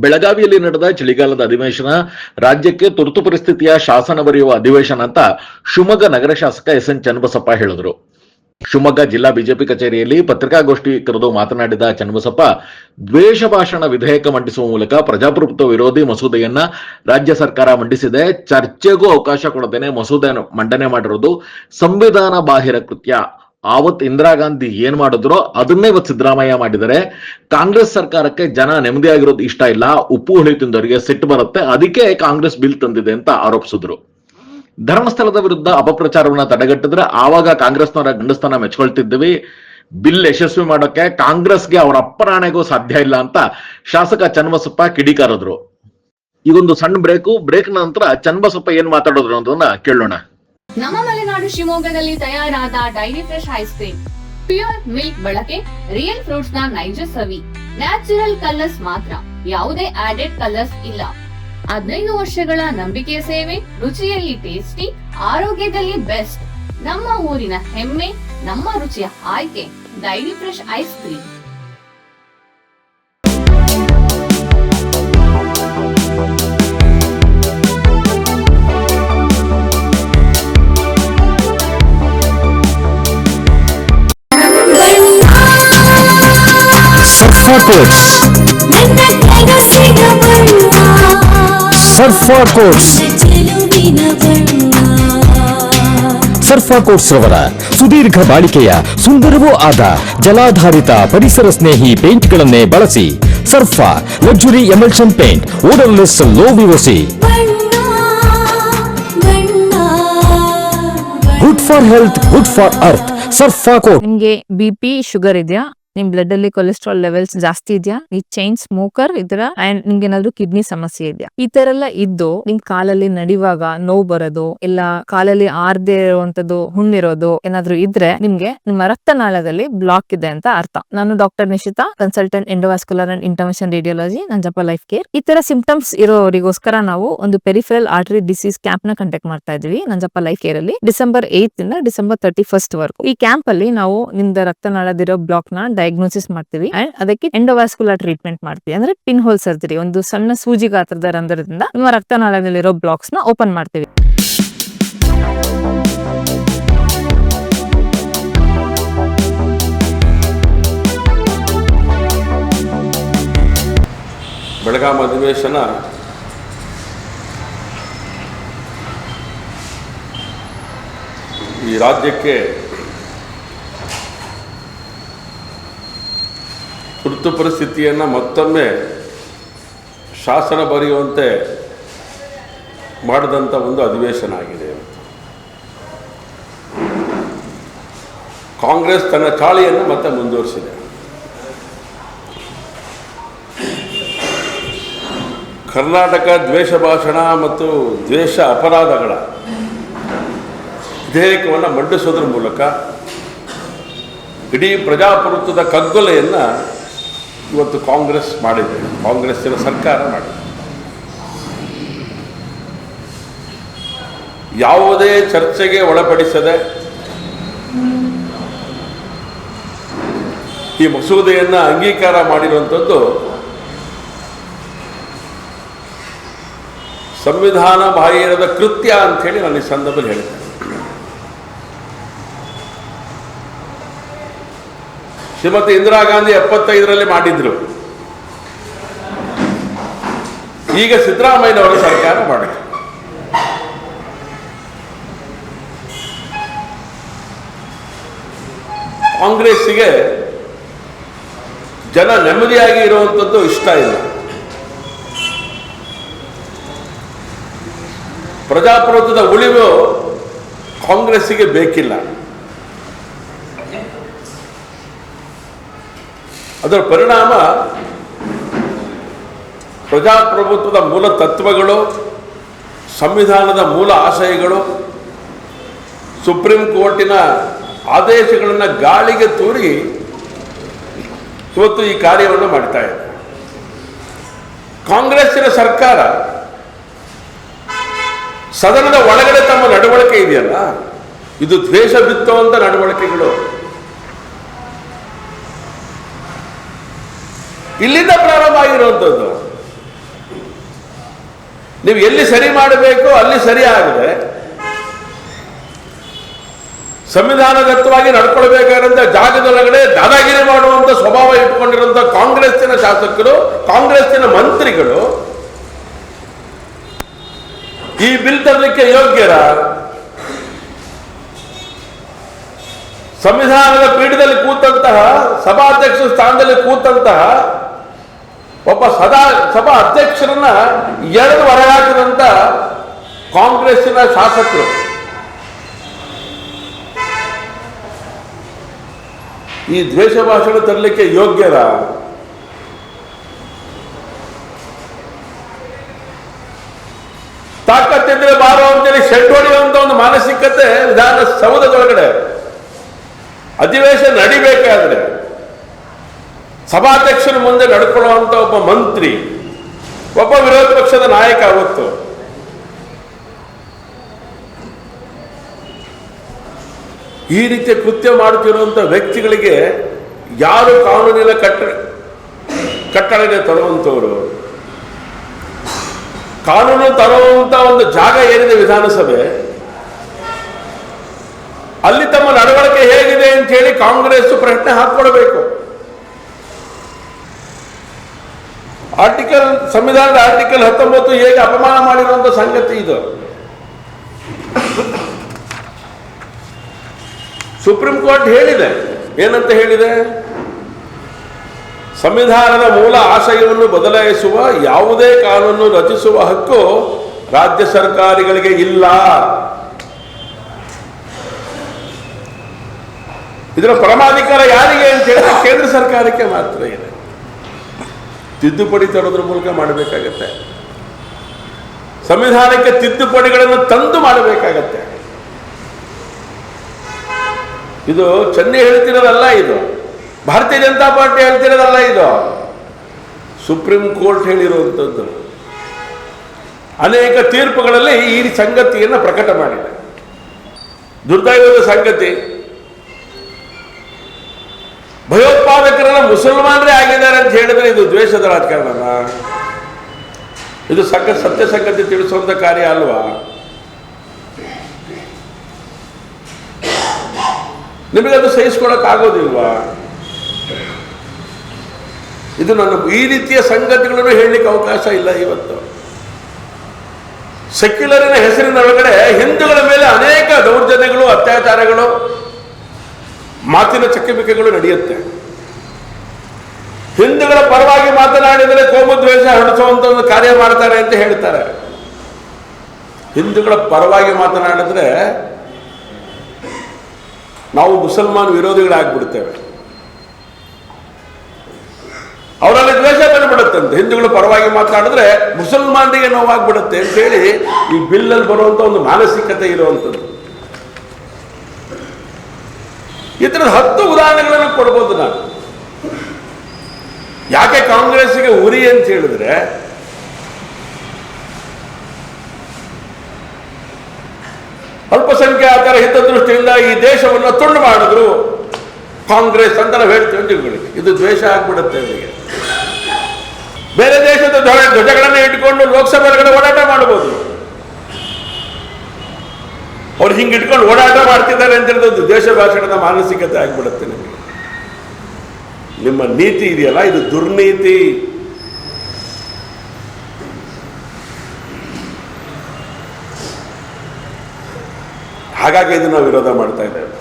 ಬೆಳಗಾವಿಯಲ್ಲಿ ನಡೆದ ಚಳಿಗಾಲದ ಅಧಿವೇಶನ ರಾಜ್ಯಕ್ಕೆ ತುರ್ತು ಪರಿಸ್ಥಿತಿಯ ಶಾಸನ ಬರೆಯುವ ಅಧಿವೇಶನ ಅಂತ ಶಿವಮೊಗ್ಗ ನಗರ ಶಾಸಕ ಎಸ್.ಎನ್. ಚನ್ನಬಸಪ್ಪ ಹೇಳಿದರು. ಶಿವಮೊಗ್ಗ ಜಿಲ್ಲಾ ಬಿಜೆಪಿ ಕಚೇರಿಯಲ್ಲಿ ಪತ್ರಿಕಾಗೋಷ್ಠಿ ಕರೆದು ಮಾತನಾಡಿದ ಚನ್ನಬಸಪ್ಪ, ದ್ವೇಷ ಭಾಷಣ ವಿಧೇಯಕ ಮಂಡಿಸುವ ಮೂಲಕ ಪ್ರಜಾಪ್ರಭುತ್ವ ವಿರೋಧಿ ಮಸೂದೆಯನ್ನ ರಾಜ್ಯ ಸರ್ಕಾರ ಮಂಡಿಸಿದೆ. ಚರ್ಚೆಗೂ ಅವಕಾಶ ಕೊಡದೇನೆ ಮಸೂದೆ ಮಂಡನೆ ಮಾಡಿರೋದು ಸಂವಿಧಾನ ಬಾಹಿರ ಕೃತ್ಯ. ಆವತ್ ಇಂದಿರಾ ಗಾಂಧಿ ಏನ್ ಮಾಡಿದ್ರು ಅದನ್ನೇ ಇವತ್ತು ಸಿದ್ದರಾಮಯ್ಯ ಮಾಡಿದರೆ. ಕಾಂಗ್ರೆಸ್ ಸರ್ಕಾರಕ್ಕೆ ಜನ ನೆಮ್ಮದಿಯಾಗಿರೋದು ಇಷ್ಟ ಇಲ್ಲ, ಉಪ್ಪು ಹುಳಿ ತಿಂದವರಿಗೆ ಸಿಟ್ಟು ಬರುತ್ತೆ, ಅದಕ್ಕೆ ಕಾಂಗ್ರೆಸ್ ಬಿಲ್ ತಂದಿದೆ ಅಂತ ಆರೋಪಿಸಿದ್ರು. ಧರ್ಮಸ್ಥಳದ ವಿರುದ್ಧ ಅಪಪ್ರಚಾರವನ್ನ ತಡೆಗಟ್ಟಿದ್ರೆ ಆವಾಗ ಕಾಂಗ್ರೆಸ್ನವರ ಗಂಡಸ್ತನ ಮೆಚ್ಕೊಳ್ತಿದ್ವಿ. ಬಿಲ್ ಯಶಸ್ವಿ ಮಾಡೋಕೆ ಕಾಂಗ್ರೆಸ್ಗೆ ಅವರ ಅಪ್ಪರಾಣೆಗೂ ಸಾಧ್ಯ ಇಲ್ಲ ಅಂತ ಶಾಸಕ ಚನ್ನಬಸಪ್ಪ ಕಿಡಿಕಾರದ್ರು. ಈಗೊಂದು ಸಣ್ಣ ಬ್ರೇಕ್ ನಂತರ ಚನ್ನಬಸಪ್ಪ ಏನ್ ಮಾತಾಡೋದ್ರು ಅನ್ನೋದನ್ನ ಕೇಳೋಣ. ನಮ್ಮ ಮಲೆನಾಡು ಶಿವಮೊಗ್ಗದಲ್ಲಿ ತಯಾರಾದ dairy fresh ice cream, pure milk ಬಳಕೆ, ರಿಯಲ್ ಫ್ರೂಟ್ಸ್ ನ ನೈಜ ಸವಿ, ನ್ಯಾಚುರಲ್ ಕಲರ್ಸ್ ಮಾತ್ರ, ಯಾವುದೇ ಆಡೆಡ್ ಕಲರ್ಸ್ ಇಲ್ಲ. 15 ವರ್ಷಗಳ ನಂಬಿಕೆಯ ಸೇವೆ, ರುಚಿಯಲ್ಲಿ ಟೇಸ್ಟಿ, ಆರೋಗ್ಯದಲ್ಲಿ ಬೆಸ್ಟ್. ನಮ್ಮ ಊರಿನ ಹೆಮ್ಮೆ, ನಮ್ಮ ರುಚಿಯ ಆಯ್ಕೆ dairy fresh ice cream. ಸರ್ಫಾ quotes ರವರ ಸುದೀರ್ಘ ಬಾಳಿಕೆಯ ಸುಂದರವೂ ಆದ ಜಲಾಧಾರಿತ ಪರಿಸರ ಸ್ನೇಹಿ ಪೇಂಟ್ಗಳನ್ನೇ ಬಳಸಿ. Surfa luxury emulsion paint, odourless, low VOC, good for health, good for earth. Surfa coat. ನಿಮ್ಗೆ BP ಶುಗರ್ ಇದೆಯಾ, ನಿಮ್ ಬ್ಲಡ್ ಅಲ್ಲಿ ಕೊಲೆಸ್ಟ್ರಾಲ್ ಲೆವೆಲ್ಸ್ ಜಾಸ್ತಿ ಇದೆಯಾ, ಈ ಚೈನ್ ಸ್ಮೋಕರ್ ಇದ್ರ, ಅಂಡ್ ನಿಮ್ಗೆ ಏನಾದ್ರು ಕಿಡ್ನಿ ಸಮಸ್ಯೆ ಇದೆಯಾ, ಈ ತರ ಎಲ್ಲ ಇದ್ದು ನಿಮ್ ಕಾಲಲ್ಲಿ ನಡೆಯುವಾಗ ನೋವು ಬರೋದು, ಇಲ್ಲ ಕಾಲಲ್ಲಿ ಆರ್ದೇ ಇರುವಂತದ್ದು ಹುಣ್ಣಿರೋದು ಏನಾದ್ರು ಇದ್ರೆ ನಿಮ್ಗೆ ನಿಮ್ಮ ರಕ್ತನಾಳದಲ್ಲಿ ಬ್ಲಾಕ್ ಇದೆ ಅಂತ ಅರ್ಥ. ನಾನು doctor Nishita, consultant endovascular and intervention radiology, Nanjappa life care. ಈ ತರ ಸಿಂಪ್ಟಮ್ಸ್ ಇರೋರಿಗೋಸ್ಕರ ನಾವು ಒಂದು ಪೆರಿಫೆರಲ್ ಆರ್ಟರಿ ಡಿಸೀಸ್ ಕ್ಯಾಂಪ್ ನ ಕಂಡಕ್ಟ್ ಮಾಡ್ತಾ ಇದೀವಿ ನಂಜಪ್ಪ ಲೈಫ್ ಕೇರ್ ಅಲ್ಲಿ, ಡಿಸೆಂಬರ್ 8 ಇಂದ ಡಿಸೆಂಬರ್ 31 ವರೆಗೂ. ಈ ಕ್ಯಾಂಪ್ ಅಲ್ಲಿ ನಾವು ನಿಮ್ದ ರಕ್ತನಾಳದಿರೋ ಬ್ಲಾಕ್ ನ ಡಯಾಗ್ನೋಸಿಸ್ ಮಾಡ್ತೀವಿ ಅಂಡ್ ಅದಕ್ಕೆ ಎಂಡೋವಾಸ್ಕ್ಯುಲರ್ ಟ್ರೀಟ್ಮೆಂಟ್ ಮಾಡ್ತೀವಿ. ಅಂದ್ರೆ ಪಿನ್ ಹೋಲ್ ಸರ್ಜರಿ, ಒಂದು ಸಣ್ಣ ಸೂಜಿ ಗಾತ್ರದ ರಂಧ್ರದಿಂದ ನಿಮ್ಮ ರಕ್ತನಾಳದಲ್ಲಿರೋ ಬ್ಲಾಕ್ಸ್ ನ ಓಪನ್ ಮಾಡ್ತೀವಿ. ಬೆಳಗಾವಿ ಅಧಿವೇಶನ ಈ ರಾಜ್ಯಕ್ಕೆ ತುರ್ತು ಪರಿಸ್ಥಿತಿಯನ್ನು ಮತ್ತೊಮ್ಮೆ ಶಾಸನ ಬರೆಯುವಂತೆ ಮಾಡಿದಂಥ ಒಂದು ಅಧಿವೇಶನ ಆಗಿದೆ. ಕಾಂಗ್ರೆಸ್ ತನ್ನ ಚಾಳಿಯನ್ನು ಮತ್ತೆ ಮುಂದುವರಿಸಿದೆ. ಕರ್ನಾಟಕ ದ್ವೇಷ ಭಾಷಣ ಮತ್ತು ದ್ವೇಷ ಅಪರಾಧಗಳ ವಿಧೇಯಕವನ್ನು ಮಂಡಿಸೋದ್ರ ಮೂಲಕ ಇಡೀ ಪ್ರಜಾಪ್ರಭುತ್ವದ ಕಗ್ಗೊಲೆಯನ್ನು ಇವತ್ತು ಕಾಂಗ್ರೆಸ್ ಮಾಡಿದೆ, ಕಾಂಗ್ರೆಸ್ಸಿನ ಸರ್ಕಾರ ಮಾಡಿದೆ. ಯಾವುದೇ ಚರ್ಚೆಗೆ ಒಳಪಡಿಸದೆ ಈ ಮಸೂದೆಯನ್ನು ಅಂಗೀಕಾರ ಮಾಡಿರುವಂಥದ್ದು ಸಂವಿಧಾನ ಬಾಹಿರದ ಕೃತ್ಯ ಅಂಥೇಳಿ ನಾನು ಈ ಸಂದರ್ಭದಲ್ಲಿ ಹೇಳಿದ್ದೆ. ಶ್ರೀಮತಿ ಇಂದಿರಾ ಗಾಂಧಿ 75ರಲ್ಲಿ ಮಾಡಿದ್ರು, ಈಗ ಸಿದ್ದರಾಮಯ್ಯನವರ ಸರ್ಕಾರ ಮಾಡಿದ್ರು. ಕಾಂಗ್ರೆಸ್ಸಿಗೆ ಜನ ನೆಮ್ಮದಿಯಾಗಿ ಇರುವಂಥದ್ದು ಇಷ್ಟ ಇಲ್ಲ. ಪ್ರಜಾಪ್ರಭುತ್ವದ ಉಳಿವು ಕಾಂಗ್ರೆಸ್ಸಿಗೆ ಬೇಕಿಲ್ಲ. ಅದರ ಪರಿಣಾಮ ಪ್ರಜಾಪ್ರಭುತ್ವದ ಮೂಲ ತತ್ವಗಳು, ಸಂವಿಧಾನದ ಮೂಲ ಆಶಯಗಳು, ಸುಪ್ರೀಂ ಕೋರ್ಟಿನ ಆದೇಶಗಳನ್ನು ಗಾಳಿಗೆ ತೂರಿ ಇವತ್ತು ಈ ಕಾರ್ಯವನ್ನು ಮಾಡ್ತಾ ಇದೆ. ಕಾಂಗ್ರೆಸ್ಸಿನ ಸರ್ಕಾರ ಸದನದ ಒಳಗಡೆ ತಮ್ಮ ನಡವಳಿಕೆ ಇದೆಯಲ್ಲ, ಇದು ದ್ವೇಷ ಬಿತ್ತುವಂಥ ನಡವಳಿಕೆಗಳು. ಇಲ್ಲಿಂದ ಪ್ರಾರಂಭ ಆಗಿರುವಂಥದ್ದು. ನೀವು ಎಲ್ಲಿ ಸರಿ ಮಾಡಬೇಕು ಅಲ್ಲಿ ಸರಿ ಆಗದೆ ಸಂವಿಧಾನದತ್ತವಾಗಿ ನಡ್ಕೊಳ್ಬೇಕಾದಂತ ಜಾಗದೊಳಗಡೆ ದಾದಾಗಿರಿ ಮಾಡುವಂತ ಸ್ವಭಾವ ಇಟ್ಕೊಂಡಿರುವಂತ ಕಾಂಗ್ರೆಸ್ಸಿನ ಶಾಸಕರು, ಕಾಂಗ್ರೆಸ್ಸಿನ ಮಂತ್ರಿಗಳು ಈ ಬಿಲ್ ತರಲಿಕ್ಕೆ ಯೋಗ್ಯರ? ಸಂವಿಧಾನದ ಪೀಠದಲ್ಲಿ ಕೂತಂತಹ, ಸಭಾಧ್ಯಕ್ಷ ಸ್ಥಾನದಲ್ಲಿ ಕೂತಂತಹ ಒಬ್ಬ ಸಭಾ ಅಧ್ಯಕ್ಷರನ್ನ ಎಳೆದು ಹೊರಹಾಕಿದಂತ ಕಾಂಗ್ರೆಸ್ಸಿನ ಶಾಸಕರು ಈ ದ್ವೇಷ ಭಾಷಣ ತರಲಿಕ್ಕೆ ಯೋಗ್ಯರ? ತಾಕತ್ತಿದ್ರೆ ಬಾರೋ ಅಂತೇಳಿ ಶೆಡ್ ಹೊಡೆಯುವಂತ ಒಂದು ಮಾನಸಿಕತೆ ವಿಧಾನಸೌಧದೊಳಗಡೆ ಅಧಿವೇಶನ ನಡಿಬೇಕಾದ್ರೆ ಸಭಾಧ್ಯಕ್ಷರ ಮುಂದೆ ನಡ್ಕೊಳ್ಳುವಂತ ಒಬ್ಬ ಮಂತ್ರಿ, ಒಬ್ಬ ವಿರೋಧ ಪಕ್ಷದ ನಾಯಕ ಅವತ್ತು ಈ ರೀತಿಯ ಕೃತ್ಯ ಮಾಡುತ್ತಿರುವಂತ ವ್ಯಕ್ತಿಗಳಿಗೆ ಯಾರು ಕಾನೂನಿನ ಕಟ್ಟಳೆ ತರುವಂತವರು? ಕಾನೂನು ತರುವಂತ ಒಂದು ಜಾಗ ಏನಿದೆ ವಿಧಾನಸಭೆ, ಅಲ್ಲಿ ತಮ್ಮ ನಡವಳಿಕೆ ಹೇಗಿದೆ ಅಂತ ಹೇಳಿ ಕಾಂಗ್ರೆಸ್ ಪ್ರಶ್ನೆ ಹಾಕೊಳ್ಬೇಕು. ಸಂವಿಧಾನದ ಆರ್ಟಿಕಲ್ 19 ಹೇಗೆ ಅಪಮಾನ ಮಾಡಿರುವಂತ ಸಂಗತಿ ಇದು. ಸುಪ್ರೀಂ ಕೋರ್ಟ್ ಹೇಳಿದೆ, ಏನಂತ ಹೇಳಿದೆ? ಸಂವಿಧಾನದ ಮೂಲ ಆಶಯವನ್ನು ಬದಲಾಯಿಸುವ ಯಾವುದೇ ಕಾನೂನು ರಚಿಸುವ ಹಕ್ಕು ರಾಜ್ಯ ಸರ್ಕಾರಗಳಿಗೆ ಇಲ್ಲ. ಇದರ ಪರಮಾಧಿಕಾರ ಯಾರಿಗೆ ಅಂತ ಹೇಳಿದ್ರೆ ಕೇಂದ್ರ ಸರ್ಕಾರಕ್ಕೆ ಮಾತ್ರ ಇದೆ. ತಿದ್ದುಪಡಿ ತರೋದ್ರ ಮೂಲಕ ಮಾಡಬೇಕಾಗತ್ತೆ, ಸಂವಿಧಾನಕ್ಕೆ ತಿದ್ದುಪಡಿಗಳನ್ನು ತಂದು ಮಾಡಬೇಕಾಗತ್ತೆ. ಇದು ಚೆನ್ನೈ ಹೇಳ್ತಿರೋದಲ್ಲ, ಇದು ಭಾರತೀಯ ಜನತಾ ಪಾರ್ಟಿ ಹೇಳ್ತಿರೋದಲ್ಲ, ಇದು ಸುಪ್ರೀಂ ಕೋರ್ಟ್ ಹೇಳಿರುವಂಥದ್ದು. ಅನೇಕ ತೀರ್ಪುಗಳಲ್ಲಿ ಈ ಸಂಗತಿಯನ್ನು ಪ್ರಕಟ ಮಾಡಿದೆ. ದುರ್ದೈವದ ಸಂಗತಿ, ಭಯೋತ್ಪಾದಕರನ್ನ ಮುಸಲ್ಮಾನರೇ ಆಗಿದ್ದಾರೆ ಅಂತ ಹೇಳಿದ್ರೆ ಇದು ದ್ವೇಷದ ರಾಜಕಾರಣ? ಇದು ಸತ್ಯ ಸಂಗತಿ ತಿಳಿಸುವಂತ ಕಾರ್ಯ ಅಲ್ವಾ? ನಿಮಗದು ಸಹಿಸ್ಕೊಳಕ್ ಆಗೋದಿಲ್ವಾ? ಇದು ಈ ರೀತಿಯ ಸಂಗತಿಗಳನ್ನು ಹೇಳಲಿಕ್ಕೆ ಅವಕಾಶ ಇಲ್ಲ. ಇವತ್ತು ಸೆಕ್ಯುಲರಿನ ಹೆಸರಿನೊಳಗಡೆ ಹಿಂದೂಗಳ ಮೇಲೆ ಅನೇಕ ದೌರ್ಜನ್ಯಗಳು, ಅತ್ಯಾಚಾರಗಳು, ಮಾತಿನ ಚಕಮಕಿಗಳು ನಡೆಯುತ್ತೆ. ಹಿಂದೂಗಳ ಪರವಾಗಿ ಮಾತನಾಡಿದರೆ ಕೋಮುದ್ವೇಷ ಹರಡಿಸುವಂತ ಒಂದು ಕಾರ್ಯ ಮಾಡ್ತಾರೆ ಅಂತ ಹೇಳ್ತಾರೆ. ಹಿಂದೂಗಳ ಪರವಾಗಿ ಮಾತನಾಡಿದ್ರೆ ನಾವು ಮುಸಲ್ಮಾನ್ ವಿರೋಧಿಗಳಾಗ್ಬಿಡ್ತೇವೆ, ಅವರಲ್ಲಿ ದ್ವೇಷ ಬಂದ್ಬಿಡುತ್ತಂತೆ. ಹಿಂದೂಗಳ ಪರವಾಗಿ ಮಾತನಾಡಿದ್ರೆ ಮುಸಲ್ಮಾನರಿಗೆ ನೋವಾಗ್ಬಿಡುತ್ತೆ ಅಂತ ಹೇಳಿ ಈ ಬಿಲ್ಲಲ್ಲಿ ಬರುವಂತ ಒಂದು ಮಾನಸಿಕತೆ ಇರುವಂಥದ್ದು. ಈ ಥರದ 10 ಉದಾಹರಣೆಗಳನ್ನು ಕೊಡ್ಬೋದು ನಾನು. ಯಾಕೆ ಕಾಂಗ್ರೆಸ್ಸಿಗೆ ಉರಿ ಅಂತ ಹೇಳಿದ್ರೆ, ಅಲ್ಪಸಂಖ್ಯಾತರ ಹಿತದೃಷ್ಟಿಯಿಂದ ಈ ದೇಶವನ್ನು ತುಂಡು ಮಾಡಿದ್ರು ಕಾಂಗ್ರೆಸ್ ಅಂತ ನಾವು ಹೇಳ್ತೀವಿ ತಿಳ್ಕೊಳ್ಳಿ. ಇದು ದ್ವೇಷ ಆಗ್ಬಿಡುತ್ತೆ ಅವರಿಗೆ. ಬೇರೆ ದೇಶದ ಧ್ವಜಗಳನ್ನು ಇಟ್ಕೊಂಡು ಲೋಕಸಭೆಗಳ ಓಡಾಟ ಮಾಡಬಹುದು. ಅವ್ರು ಹಿಂಗೆ ಇಟ್ಕೊಂಡು ಓಡಾಟ ಮಾಡ್ತಿದ್ದಾರೆ ಅಂತ ಹೇಳಿದ್ದು ದೇಶ ಭಾಷಣದ ಮಾನಸಿಕತೆ ಆಗ್ಬಿಡುತ್ತೆ ನಿಮಗೆ. ನಿಮ್ಮ ನೀತಿ ಇದೆಯಲ್ಲ, ಇದು ದುರ್ನೀತಿ. ಹಾಗಾಗಿ ಇದನ್ನು ನಾವು ವಿರೋಧ ಮಾಡ್ತಾ ಇದ್ದೇವೆ.